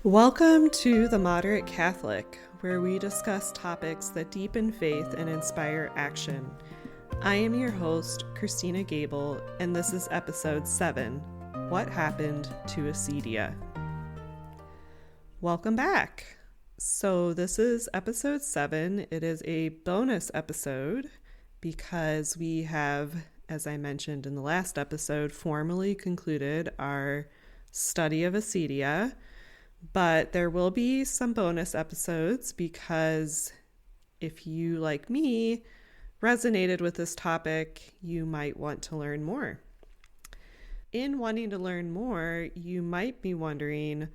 Welcome to The Moderate Catholic, where we discuss topics that deepen faith and inspire action. I am your host, Christina Gebel, and this is episode 7, What Happened to Acedia? Welcome back. So this is episode 7. It is a bonus episode because we have, as I mentioned in the last episode, formally concluded our study of Acedia. But there will be some bonus episodes because if you, like me, resonated with this topic, you might want to learn more. In wanting to learn more, you might be wondering,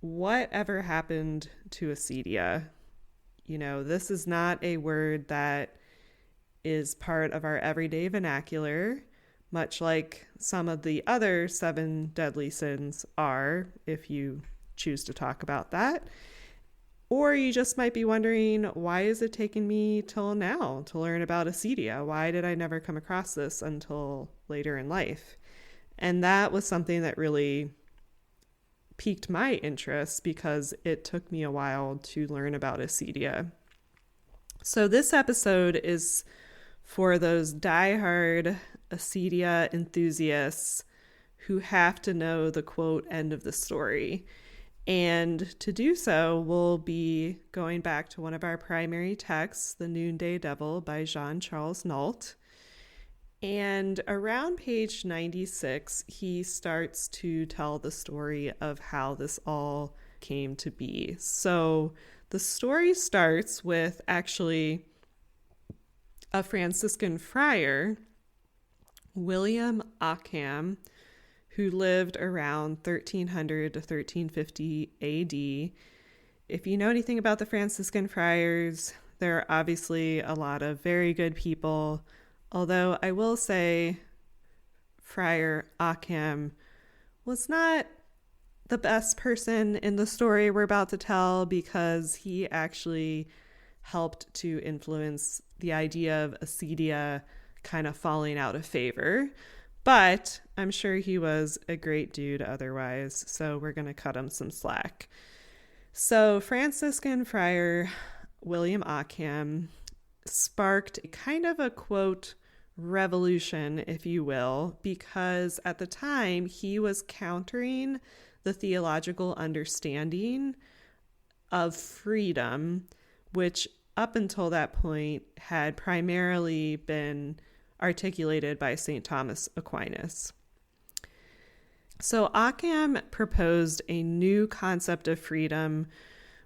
what ever happened to Acedia? You know, this is not a word that is part of our everyday vernacular, much like some of the other 7 deadly sins are, if you choose to talk about that. Or you just might be wondering, why is it taking me till now to learn about Acedia? Why did I never come across this until later in life? And that was something that really piqued my interest because it took me a while to learn about Acedia. So this episode is for those diehard Acedia enthusiasts who have to know the quote end of the story. And to do so, we'll be going back to one of our primary texts, The Noonday Devil by Jean Charles Nault. And around page 96, he starts to tell the story of how this all came to be. So the story starts with actually a Franciscan friar, William Ockham, who lived around 1300 to 1350 AD. If you know anything about the Franciscan Friars, there are obviously a lot of very good people, although I will say Friar Ockham was not the best person in the story we're about to tell because he actually helped to influence the idea of Acedia kind of falling out of favor. But I'm sure he was a great dude otherwise, so we're going to cut him some slack. So Franciscan Friar William Ockham sparked kind of a, quote, revolution, if you will, because at the time he was countering the theological understanding of freedom, which up until that point had primarily been articulated by St. Thomas Aquinas. So Ockham proposed a new concept of freedom,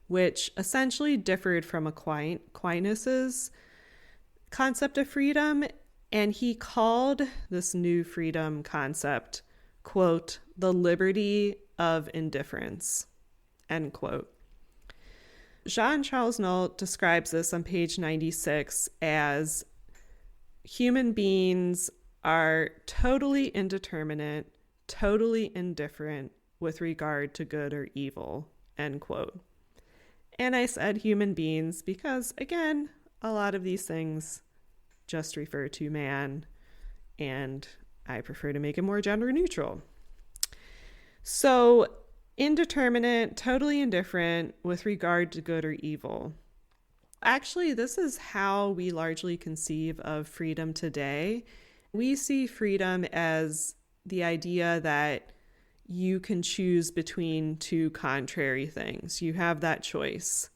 which essentially differed from Aquinas's concept of freedom, and he called this new freedom concept, quote, the liberty of indifference, end quote. Jean Charles Nault describes this on page 96 as human beings are totally indeterminate, totally indifferent with regard to good or evil, end quote. And I said human beings because, again, a lot of these things just refer to man, and I prefer to make it more gender neutral. So, indeterminate, totally indifferent with regard to good or evil. Actually, this is how we largely conceive of freedom today. We see freedom as the idea that you can choose between two contrary things. You have that choice.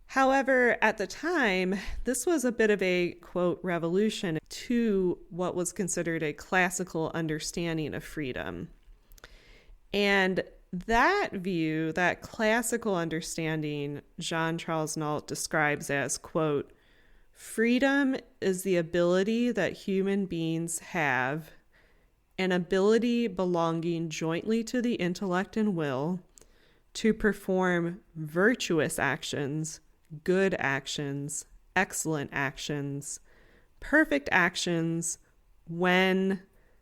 However, at the time, this was a bit of a, quote, revolution to what was considered a classical understanding of freedom. And that view, that classical understanding, Jean Charles Nault describes as, quote, freedom is the ability that human beings have, an ability belonging jointly to the intellect and will, to perform virtuous actions, good actions, excellent actions, perfect actions when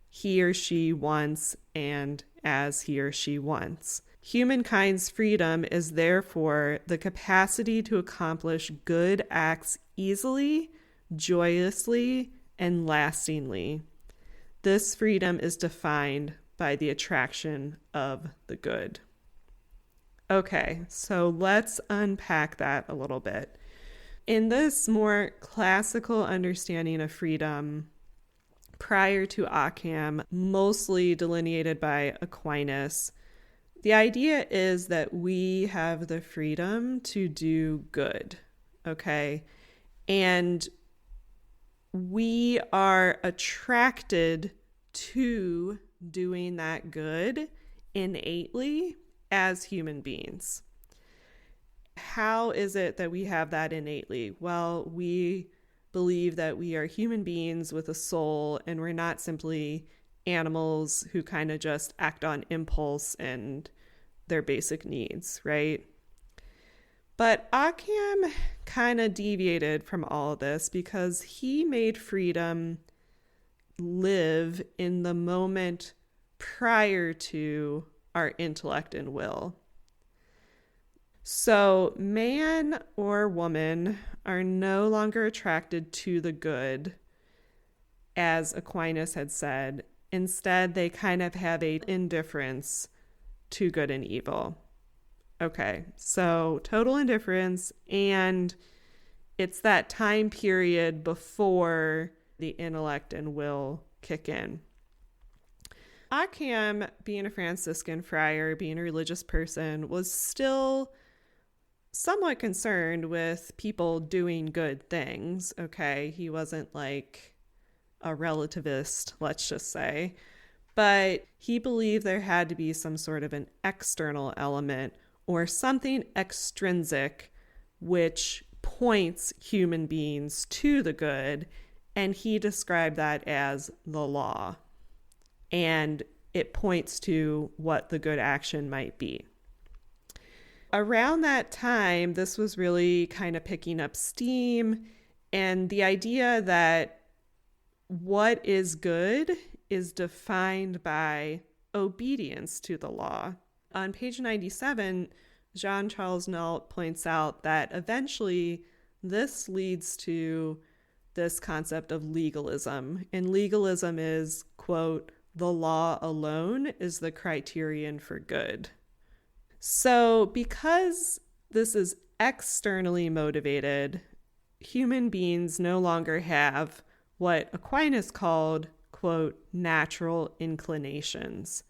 he or she wants and as he or she wants. Humankind's freedom is therefore the capacity to accomplish good acts easily, joyously, and lastingly. This freedom is defined by the attraction of the good. Okay, so let's unpack that a little bit. In this more classical understanding of freedom, prior to Ockham, mostly delineated by Aquinas, the idea is that we have the freedom to do good, okay? And we are attracted to doing that good innately as human beings. How is it that we have that innately? Well, we believe that we are human beings with a soul, and we're not simply animals who kind of just act on impulse and their basic needs, right? But Ockham kind of deviated from all of this because he made freedom live in the moment prior to our intellect and will. So man or woman are no longer attracted to the good, as Aquinas had said. Instead, they kind of have an indifference to good and evil. Okay, so total indifference, and it's that time period before the intellect and will kick in. Ockham, being a Franciscan friar, being a religious person, was still somewhat concerned with people doing good things, okay? He wasn't like a relativist, let's just say. But he believed there had to be some sort of an external element or something extrinsic which points human beings to the good, and he described that as the law. And it points to what the good action might be. Around that time, this was really kind of picking up steam, and the idea that what is good is defined by obedience to the law. On page 97, Jean Charles Nault points out that eventually this leads to this concept of legalism. And legalism is, quote, the law alone is the criterion for good. So because this is externally motivated, human beings no longer have what Aquinas called, quote, natural inclinations.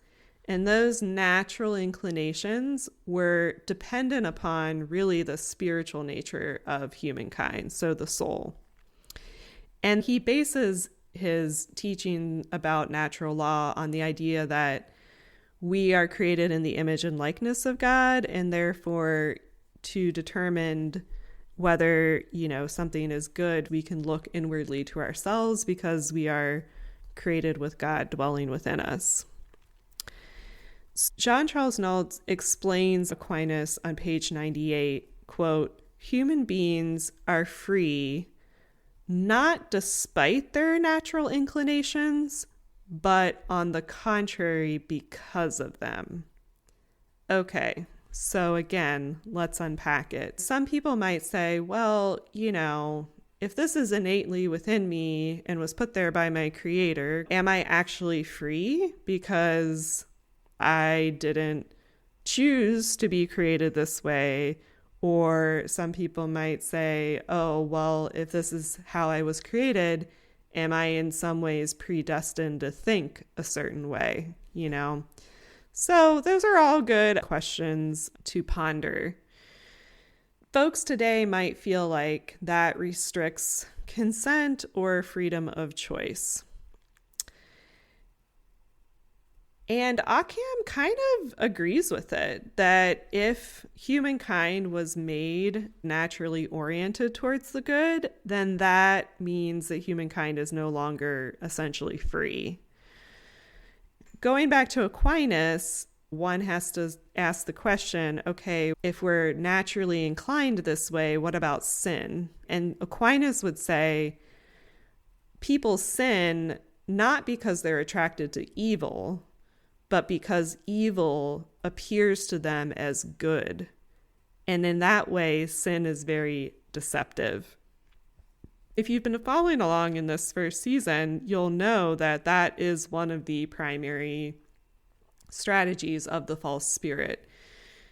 And those natural inclinations were dependent upon really the spiritual nature of humankind, so the soul. And he bases his teaching about natural law on the idea that we are created in the image and likeness of God, and therefore to determine whether, something is good, we can look inwardly to ourselves because we are created with God dwelling within us. Jean Charles Nault explains Aquinas on page 98, quote, human beings are free not despite their natural inclinations, but on the contrary, because of them. Okay, so again, let's unpack it. Some people might say, well, if this is innately within me and was put there by my creator, am I actually free because I didn't choose to be created this way? Or some people might say, oh, well, if this is how I was created, am I in some ways predestined to think a certain way, So those are all good questions to ponder. Folks today might feel like that restricts consent or freedom of choice. And Ockham kind of agrees with it, that if humankind was made naturally oriented towards the good, then that means that humankind is no longer essentially free. Going back to Aquinas, one has to ask the question, okay, if we're naturally inclined this way, what about sin? And Aquinas would say people sin not because they're attracted to evil, but because evil appears to them as good. And in that way, sin is very deceptive. If you've been following along in this first season, you'll know that that is one of the primary strategies of the false spirit.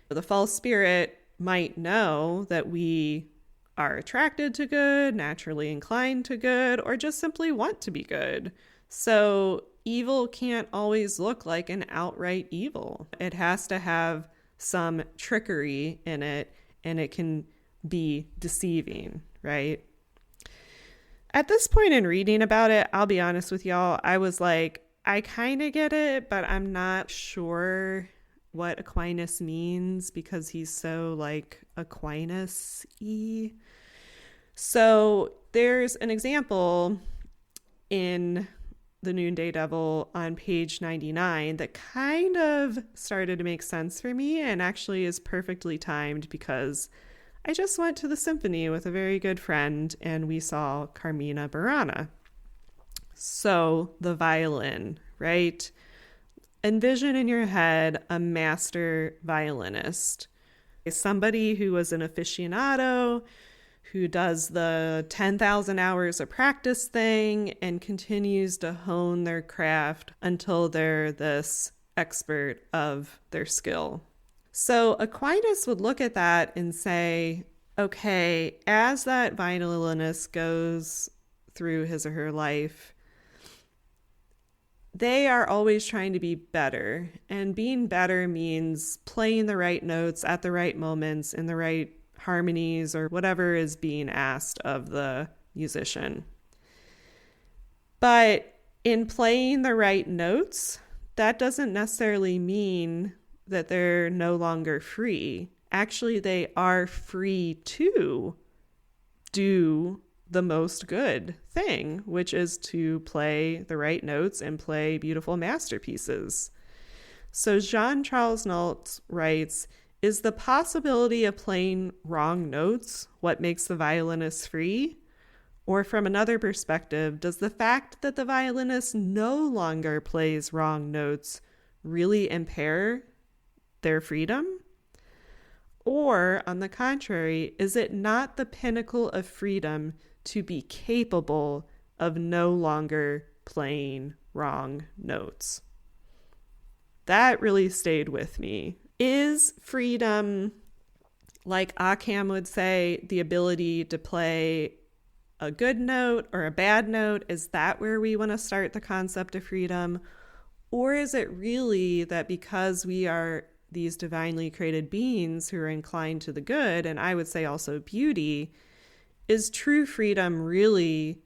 The false spirit might know that we are attracted to good, naturally inclined to good, or just simply want to be good. So evil can't always look like an outright evil. It has to have some trickery in it, and it can be deceiving, right? At this point in reading about it, I'll be honest with y'all, I was like, I kind of get it, but I'm not sure what Aquinas means because he's so like Aquinas-y. So there's an example in the Noonday Devil on page 99 that kind of started to make sense for me and actually is perfectly timed because I just went to the symphony with a very good friend and we saw Carmina Burana. So the violin, right? Envision in your head a master violinist, somebody who was an aficionado, who does the 10,000 hours of practice thing and continues to hone their craft until they're this expert of their skill. So Aquinas would look at that and say, okay, as that violinist goes through his or her life, they are always trying to be better. And being better means playing the right notes at the right moments in the right harmonies or whatever is being asked of the musician. But in playing the right notes, that doesn't necessarily mean that they're no longer free. Actually, they are free to do the most good thing, which is to play the right notes and play beautiful masterpieces. So Jean Charles Nault writes, is the possibility of playing wrong notes what makes the violinist free? Or from another perspective, does the fact that the violinist no longer plays wrong notes really impair their freedom? Or, on the contrary, is it not the pinnacle of freedom to be capable of no longer playing wrong notes? That really stayed with me. Is freedom, like Ockham would say, the ability to play a good note or a bad note? Is that where we want to start the concept of freedom? Or is it really that because we are these divinely created beings who are inclined to the good, and I would say also beauty, is true freedom really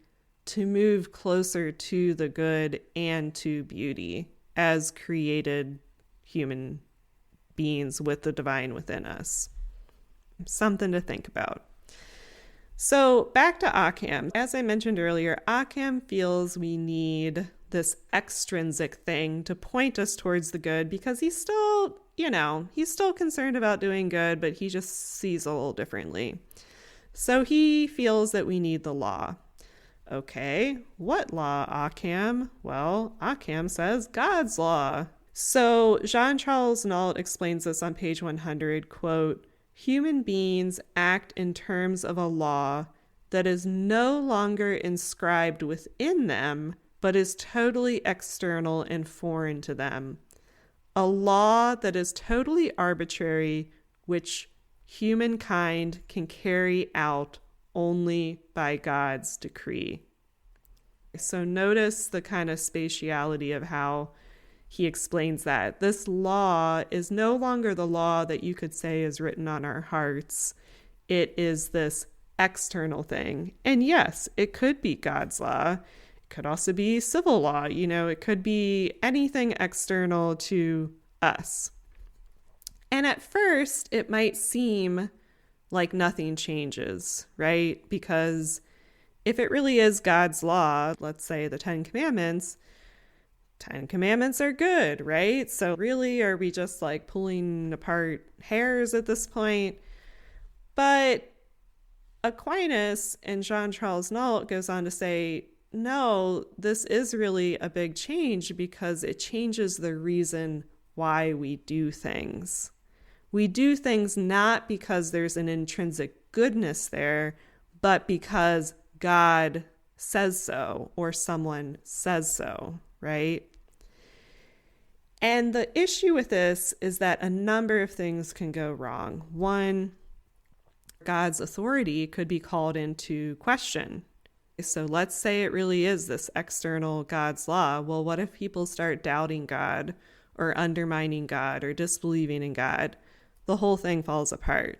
to move closer to the good and to beauty as created human beings with the divine within us? Something to think about. So back to Ockham. As I mentioned earlier, Ockham feels we need this extrinsic thing to point us towards the good because he's still, he's still concerned about doing good, but he just sees a little differently. So he feels that we need the law. Okay, what law, Ockham? Well, Ockham says God's law. So Jean Charles Nault explains this on page 100, quote, human beings act in terms of a law that is no longer inscribed within them, but is totally external and foreign to them. A law that is totally arbitrary, which humankind can carry out only by God's decree. So notice the kind of spatiality of how he explains that. This law is no longer the law that you could say is written on our hearts. It is this external thing. And yes, it could be God's law. It could also be civil law. It could be anything external to us. And at first, it might seem like nothing changes, right? Because if it really is God's law, let's say the 10 Commandments are good, right? So really, are we just like pulling apart hairs at this point? But Aquinas and Jean Charles Nault goes on to say, no, this is really a big change because it changes the reason why we do things. We do things not because there's an intrinsic goodness there, but because God says so or someone says so, right? And the issue with this is that a number of things can go wrong. One, God's authority could be called into question. So let's say it really is this external God's law. Well, what if people start doubting God or undermining God or disbelieving in God? The whole thing falls apart.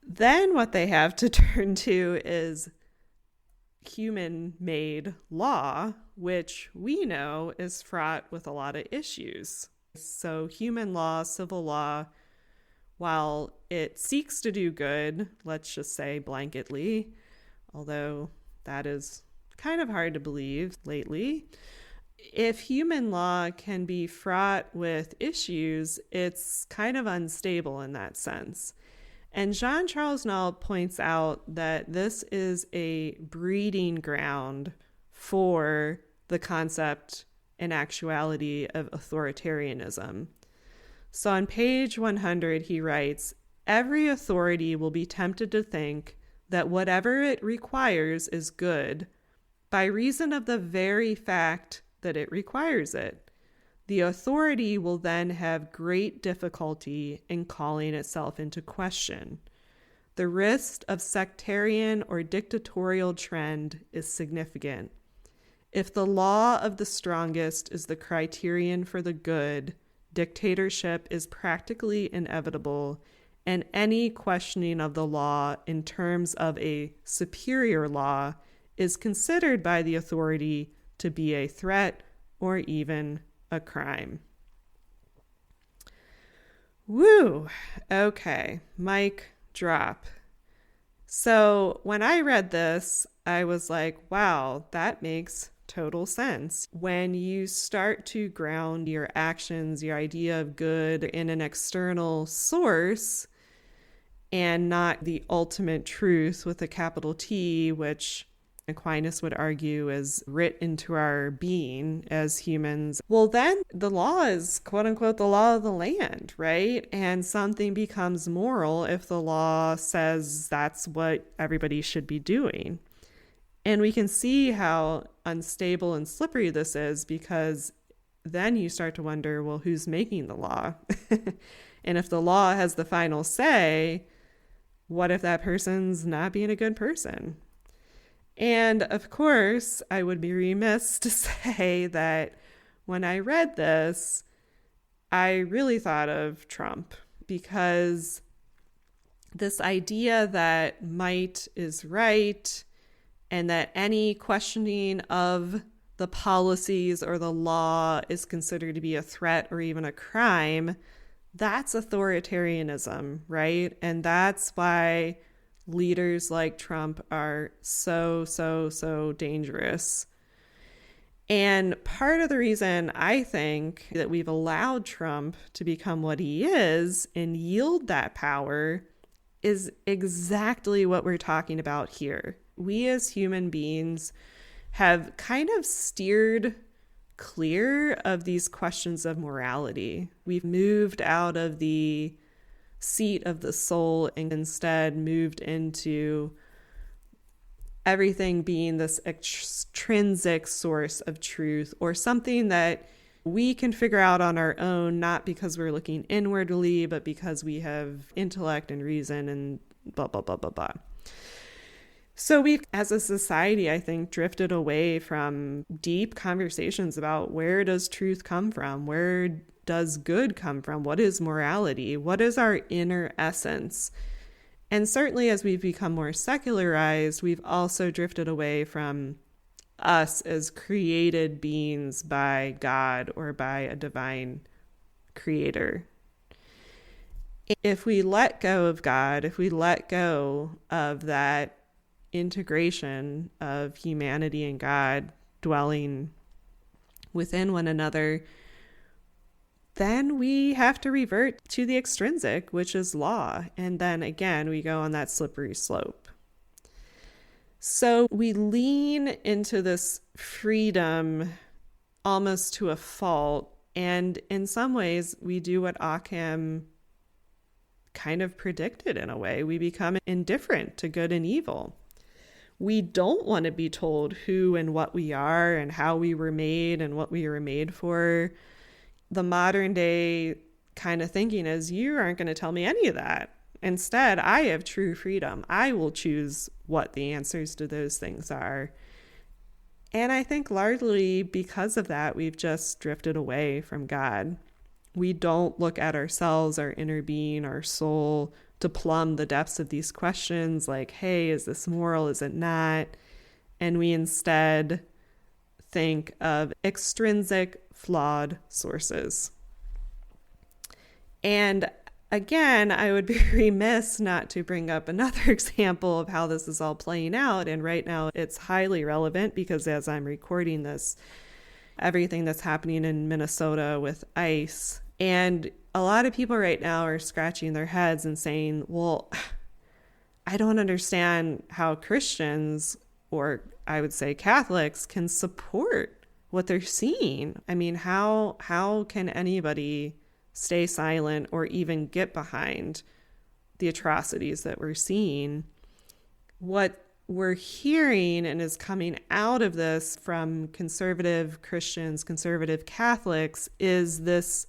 Then what they have to turn to is human-made law, which we know is fraught with a lot of issues. So human law, civil law, while it seeks to do good, let's just say blanketly, although that is kind of hard to believe lately, if human law can be fraught with issues, it's kind of unstable in that sense. And Jean Charles Nault points out that this is a breeding ground for the concept and actuality of authoritarianism. So on page 100, he writes, "Every authority will be tempted to think that whatever it requires is good by reason of the very fact that it requires it. The authority will then have great difficulty in calling itself into question. The risk of sectarian or dictatorial trend is significant. If the law of the strongest is the criterion for the good, dictatorship is practically inevitable, and any questioning of the law in terms of a superior law is considered by the authority to be a threat or even a crime." Woo! Okay, mic drop. So when I read this, I was like, wow, that makes total sense. When you start to ground your actions, your idea of good in an external source and not the ultimate truth with a capital T, which Aquinas would argue is writ into our being as humans, well, then the law is, quote unquote, the law of the land, right? And something becomes moral if the law says that's what everybody should be doing. And we can see how unstable and slippery this is, because then you start to wonder, well, who's making the law? And if the law has the final say, what if that person's not being a good person? And of course, I would be remiss to say that when I read this, I really thought of Trump, because this idea that might is right and that any questioning of the policies or the law is considered to be a threat or even a crime, that's authoritarianism, right? And that's why leaders like Trump are so dangerous. And part of the reason I think that we've allowed Trump to become what he is and yield that power is exactly what we're talking about here. We as human beings have kind of steered clear of these questions of morality. We've moved out of the seat of the soul and instead moved into everything being this extrinsic source of truth, or something that we can figure out on our own, not because we're looking inwardly, but because we have intellect and reason and blah, blah, blah, blah, blah. So we've, as a society, I think, drifted away from deep conversations about where does truth come from? Where does good come from? What is morality? What is our inner essence? And certainly as we've become more secularized, we've also drifted away from us as created beings by God or by a divine creator. If we let go of God, if we let go of that integration of humanity and God dwelling within one another, then we have to revert to the extrinsic, which is law. And then again, we go on that slippery slope. So we lean into this freedom almost to a fault. And in some ways, we do what Ockham kind of predicted in a way. We become indifferent to good and evil. We don't want to be told who and what we are and how we were made and what we were made for. the modern day kind of thinking is, you aren't going to tell me any of that. Instead, I have true freedom. I will choose what the answers to those things are. And I think largely because of that, we've just drifted away from God. We don't look at ourselves, our inner being, our soul, to plumb the depths of these questions like, hey, is this moral? Is it not? And we instead think of extrinsic, flawed sources. And again, I would be remiss not to bring up another example of how this is all playing out. And right now it's highly relevant because as I'm recording this, everything that's happening in Minnesota with ice. And a lot of people right now are scratching their heads and saying, well, I don't understand how Christians, or I would say Catholics, can support what they're seeing. I mean, how can anybody stay silent or even get behind the atrocities that we're seeing? What we're hearing and is coming out of this from conservative Christians, conservative Catholics, is this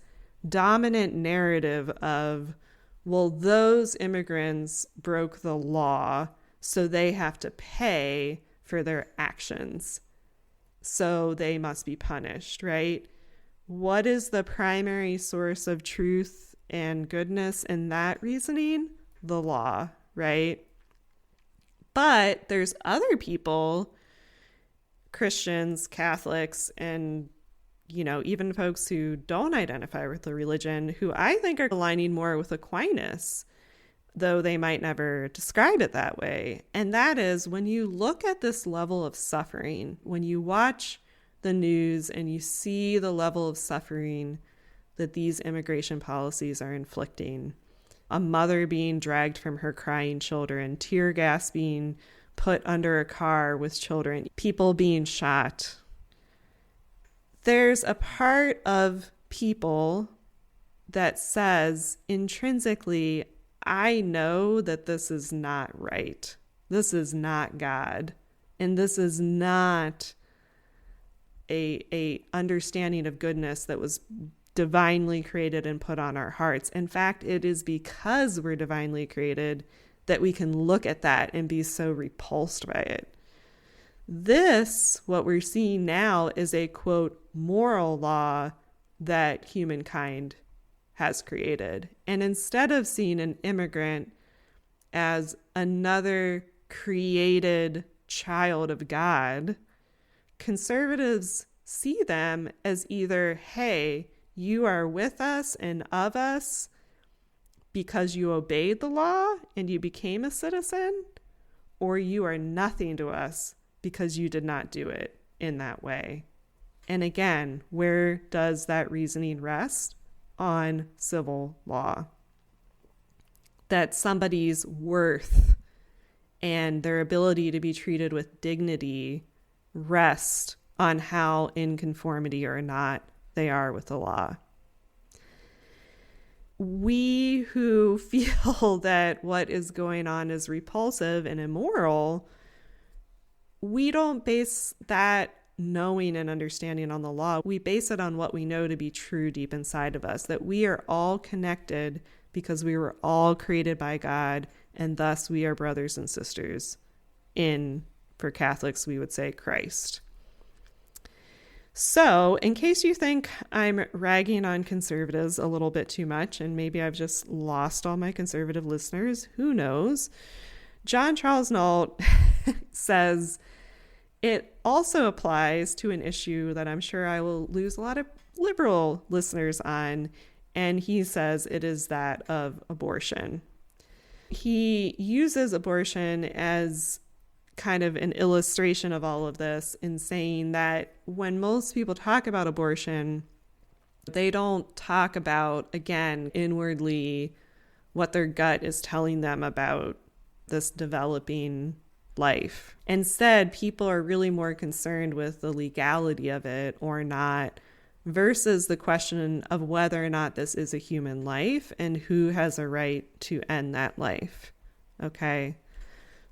dominant narrative of, well, those immigrants broke the law, so they have to pay for their actions, so they must be punished, right? What is the primary source of truth and goodness in that reasoning? The law, right? But there's other people, Christians, Catholics, and even folks who don't identify with the religion, who I think are aligning more with Aquinas, though they might never describe it that way. And that is, when you look at this level of suffering, when you watch the news and you see the level of suffering that these immigration policies are inflicting, a mother being dragged from her crying children, tear gas being put under a car with children, people being shot. There's a part of people that says intrinsically, I know that this is not right. This is not God. And this is not a understanding of goodness that was divinely created and put on our hearts. In fact, it is because we're divinely created that we can look at that and be so repulsed by it. This, what we're seeing now, is a, quote, moral law that humankind has created. And instead of seeing an immigrant as another created child of God, conservatives see them as either, hey, you are with us and of us because you obeyed the law and you became a citizen, or you are nothing to us because you did not do it in that way. And again, where does that reasoning rest? On civil law. That somebody's worth and their ability to be treated with dignity rest on how in conformity or not they are with the law. We who feel that what is going on is repulsive and immoral, we don't base that knowing and understanding on the law. We base it on what we know to be true deep inside of us, that we are all connected because we were all created by God, and thus we are brothers and sisters in, for Catholics, we would say Christ. So, in case you think I'm ragging on conservatives a little bit too much, and maybe I've just lost all my conservative listeners, who knows? Jean Charles Nault says it also applies to an issue that I'm sure I will lose a lot of liberal listeners on, and he says it is that of abortion. He uses abortion as kind of an illustration of all of this in saying that when most people talk about abortion, they don't talk about, again, inwardly what their gut is telling them about this developing life. Instead, people are really more concerned with the legality of it or not, versus the question of whether or not this is a human life and who has a right to end that life. Okay?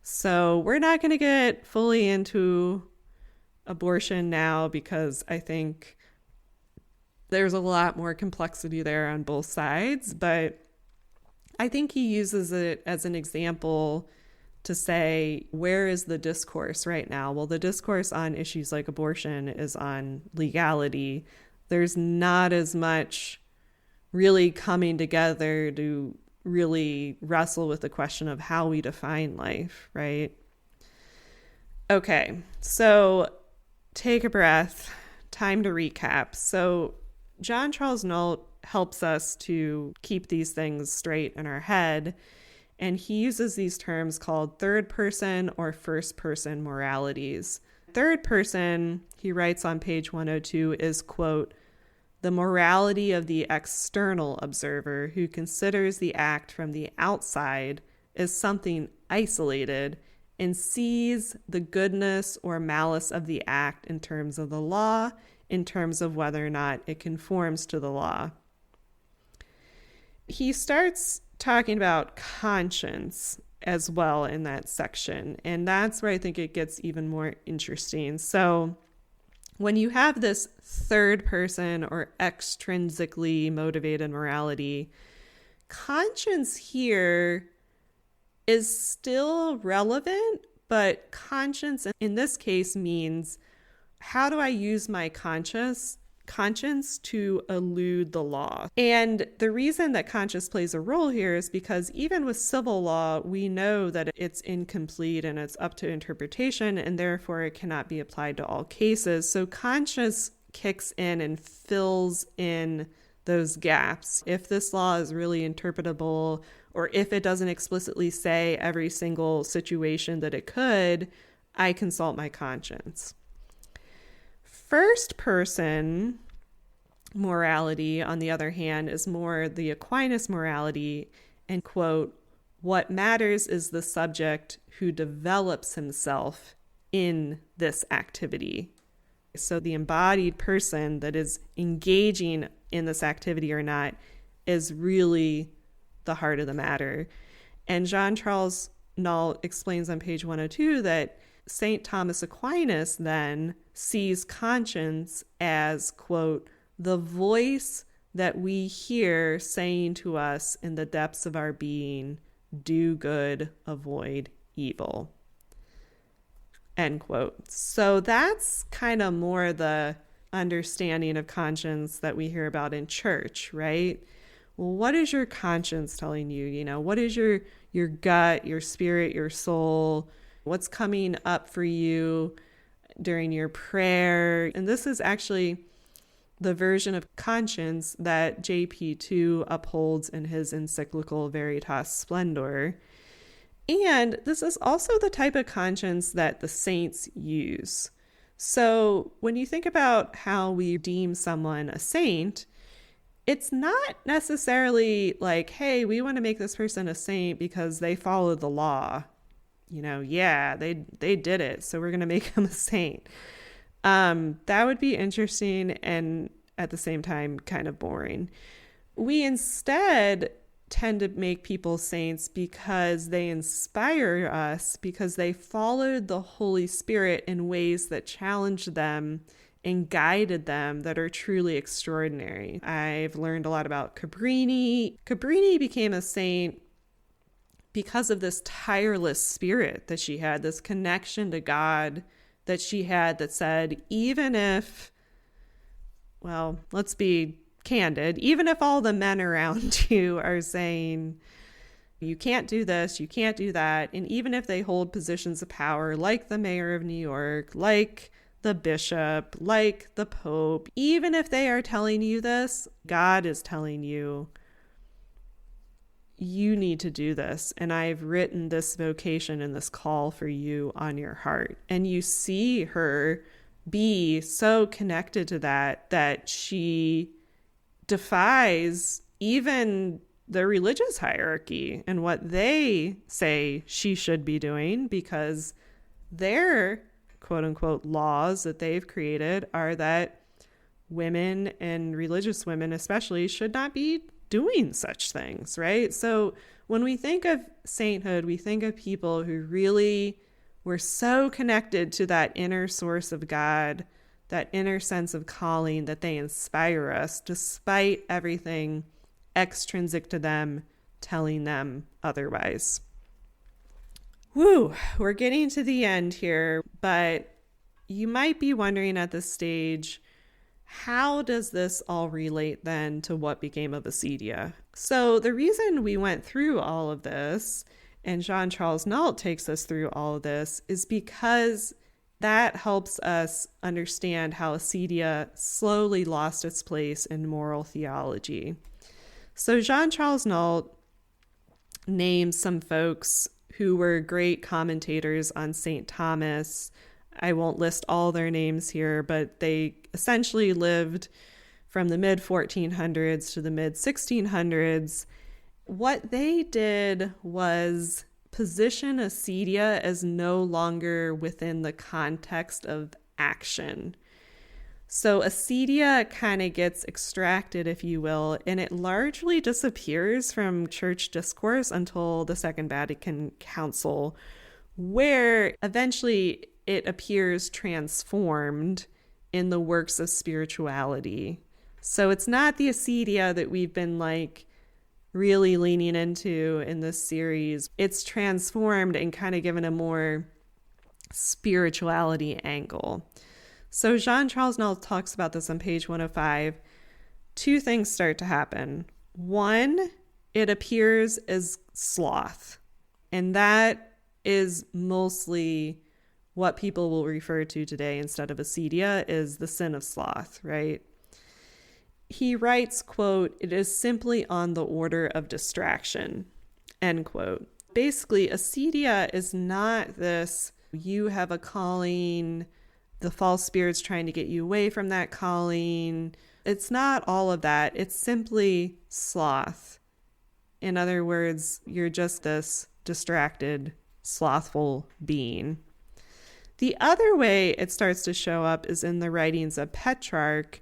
So we're not going to get fully into abortion now because I think There's a lot more complexity there on both sides, but I think he uses it as an example to say, where is the discourse right now? Well, the discourse on issues like abortion is on legality. There's not as much really coming together to really wrestle with the question of how we define life, right? Okay, so take a breath. Time to recap. So Jean Charles Nault helps us to keep these things straight in our head. And he uses these terms called third person or first person moralities. Third person, he writes on page 102, is, quote, the morality of the external observer who considers the act from the outside as something isolated and sees the goodness or malice of the act in terms of the law, in terms of whether or not it conforms to the law. He starts talking about conscience as well in that section, and that's where I think it gets even more interesting. So when you have this third person or extrinsically motivated morality, conscience here is still relevant, but conscience in this case means, how do I use my conscience to elude the law? And the reason that conscience plays a role here is because even with civil law, we know that it's incomplete and it's up to interpretation, and therefore it cannot be applied to all cases. So conscience kicks in and fills in those gaps. If this law is really interpretable, or if it doesn't explicitly say every single situation that it could, I consult my conscience. First person morality, on the other hand, is more the Aquinas morality, and, quote, what matters is the subject who develops himself in this activity. So the embodied person that is engaging in this activity or not is really the heart of the matter. And Jean Charles Nault explains on page 102 that St. Thomas Aquinas then sees conscience as, quote, the voice that we hear saying to us in the depths of our being, do good, avoid evil, end quote. So that's kind of more the understanding of conscience that we hear about in church, right? Well, what is your conscience telling you? You know, what is your gut, your spirit, your soul? What's coming up for you during your prayer? And this is actually the version of conscience that JP2 upholds in his encyclical Veritas Splendor. And this is also the type of conscience that the saints use. So when you think about how we deem someone a saint, it's not necessarily like, hey, we want to make this person a saint because they followed the law. You know, yeah, they did it, so we're going to make them a saint. That would be interesting and at the same time kind of boring. We instead tend to make people saints because they inspire us, because they followed the Holy Spirit in ways that challenged them and guided them that are truly extraordinary. I've learned a lot about Cabrini. Cabrini became a saint because of this tireless spirit that she had, this connection to God that she had that said, even if, well, let's be candid, even if all the men around you are saying, you can't do this, you can't do that, and even if they hold positions of power like the mayor of New York, like the bishop, like the Pope, even if they are telling you this, God is telling you, you need to do this, and I've written this vocation and this call for you on your heart. And you see her be so connected to that she defies even the religious hierarchy and what they say she should be doing, because their quote unquote laws that they've created are that women, and religious women especially, should not be doing such things, right? So when we think of sainthood, we think of people who really were so connected to that inner source of God that inner sense of calling that they inspire us despite everything extrinsic to them telling them otherwise. Woo, we're getting to the end here, but you might be wondering at this stage, how does this all relate then to what became of Acedia? So the reason we went through all of this, and Jean Charles Nault takes us through all of this, is because that helps us understand how Acedia slowly lost its place in moral theology. So Jean Charles Nault names some folks who were great commentators on St. Thomas. I won't list all their names here, but they essentially lived from the mid-1400s to the mid-1600s. What they did was position Acedia as no longer within the context of action. So Acedia kind of gets extracted, if you will, and it largely disappears from church discourse until the Second Vatican Council, where eventually it appears transformed in the works of spirituality. So it's not the Acedia that we've been really leaning into in this series. It's transformed and kind of given a more spirituality angle. So Jean Charles Nault talks about this on page 105. Two things start to happen. One, it appears as sloth, and that is mostly what people will refer to today instead of Acedia is the sin of sloth, right? He writes, quote, "It is simply on the order of distraction," end quote. Basically, Acedia is not this, you have a calling, the false spirit's trying to get you away from that calling. It's not all of that. It's simply sloth. In other words, you're just this distracted, slothful being. The other way it starts to show up is in the writings of Petrarch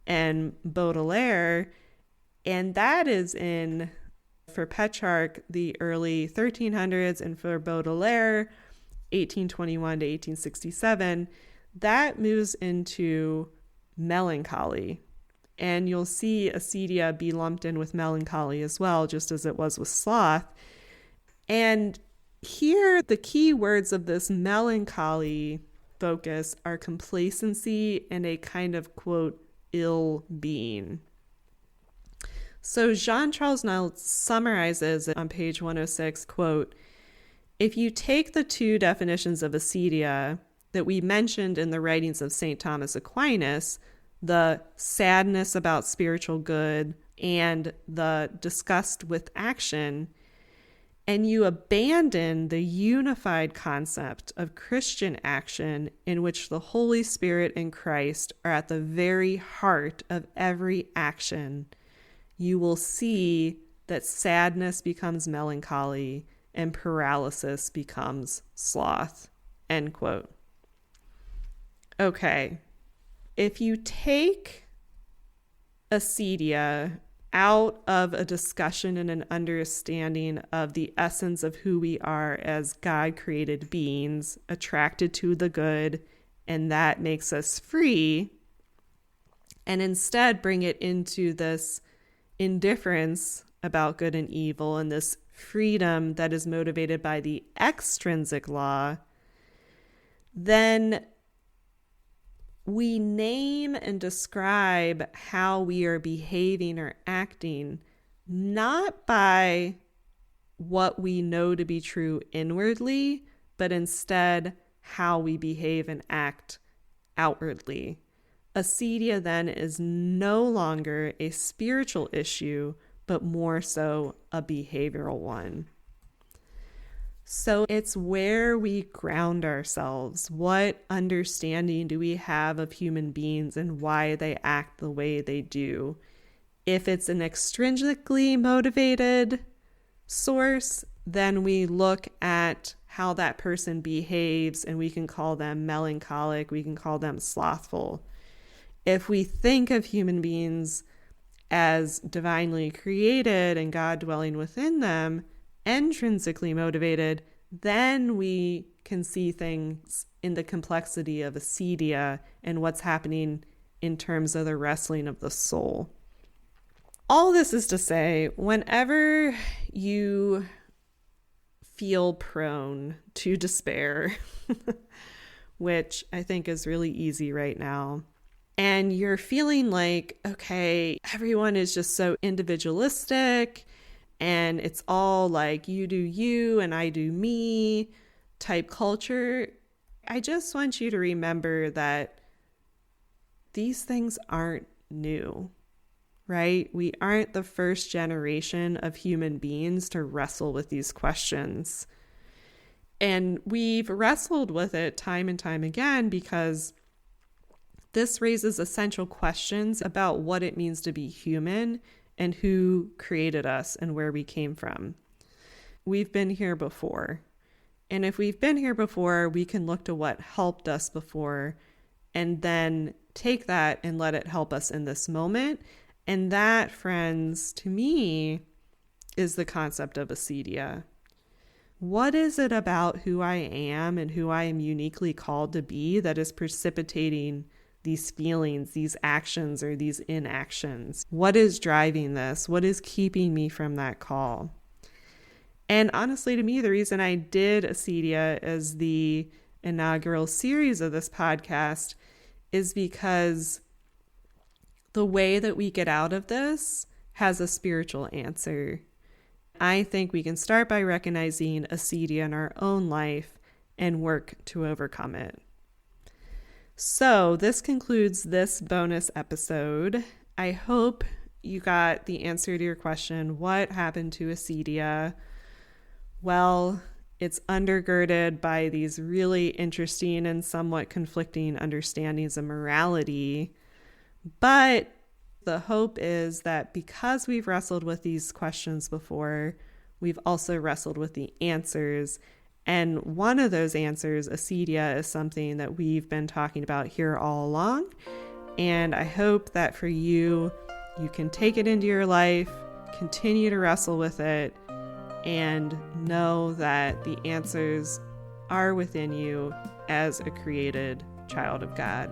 and Baudelaire, and that is in, for Petrarch, the early 1300s, and for Baudelaire, 1821 to 1867. That moves into melancholy. And you'll see Acedia be lumped in with melancholy as well, just as it was with sloth. And here, the key words of this melancholy focus are complacency and a kind of, quote, ill being. So Jean Charles Nault summarizes on page 106, quote, "If you take the two definitions of Acedia that we mentioned in the writings of St. Thomas Aquinas, the sadness about spiritual good and the disgust with action, and you abandon the unified concept of Christian action in which the Holy Spirit and Christ are at the very heart of every action, you will see that sadness becomes melancholy and paralysis becomes sloth," end quote. Okay, if you take Acedia out of a discussion and an understanding of the essence of who we are as God-created beings, attracted to the good, and that makes us free, and instead bring it into this indifference about good and evil and this freedom that is motivated by the extrinsic law, then we name and describe how we are behaving or acting, not by what we know to be true inwardly, but instead how we behave and act outwardly. Acedia then is no longer a spiritual issue, but more so a behavioral one. So it's where we ground ourselves. What understanding do we have of human beings and why they act the way they do? If it's an extrinsically motivated source, then we look at how that person behaves and we can call them melancholic, we can call them slothful. If we think of human beings as divinely created and God dwelling within them, intrinsically motivated, then we can see things in the complexity of acedia and what's happening in terms of the wrestling of the soul. All this is to say, whenever you feel prone to despair, which I think is really easy right now, and you're feeling like, okay, everyone is just so individualistic and it's all like you do you and I do me type culture, I just want you to remember that these things aren't new, right? We aren't the first generation of human beings to wrestle with these questions. And we've wrestled with it time and time again because this raises essential questions about what it means to be human and who created us and where we came from. We've been here before. And if we've been here before, we can look to what helped us before and then take that and let it help us in this moment. And that, friends, to me, is the concept of acedia. What is it about who I am and who I am uniquely called to be that is precipitating these feelings, these actions, or these inactions? What is driving this? What is keeping me from that call? And honestly, to me, the reason I did acedia as the inaugural series of this podcast is because the way that we get out of this has a spiritual answer. I think we can start by recognizing acedia in our own life and work to overcome it. So this concludes this bonus episode. I hope you got the answer to your question, what happened to acedia? Well, it's undergirded by these really interesting and somewhat conflicting understandings of morality. But the hope is that because we've wrestled with these questions before, we've also wrestled with the answers. And one of those answers, acedia, is something that we've been talking about here all along. And I hope that for you, you can take it into your life, continue to wrestle with it, and know that the answers are within you as a created child of God.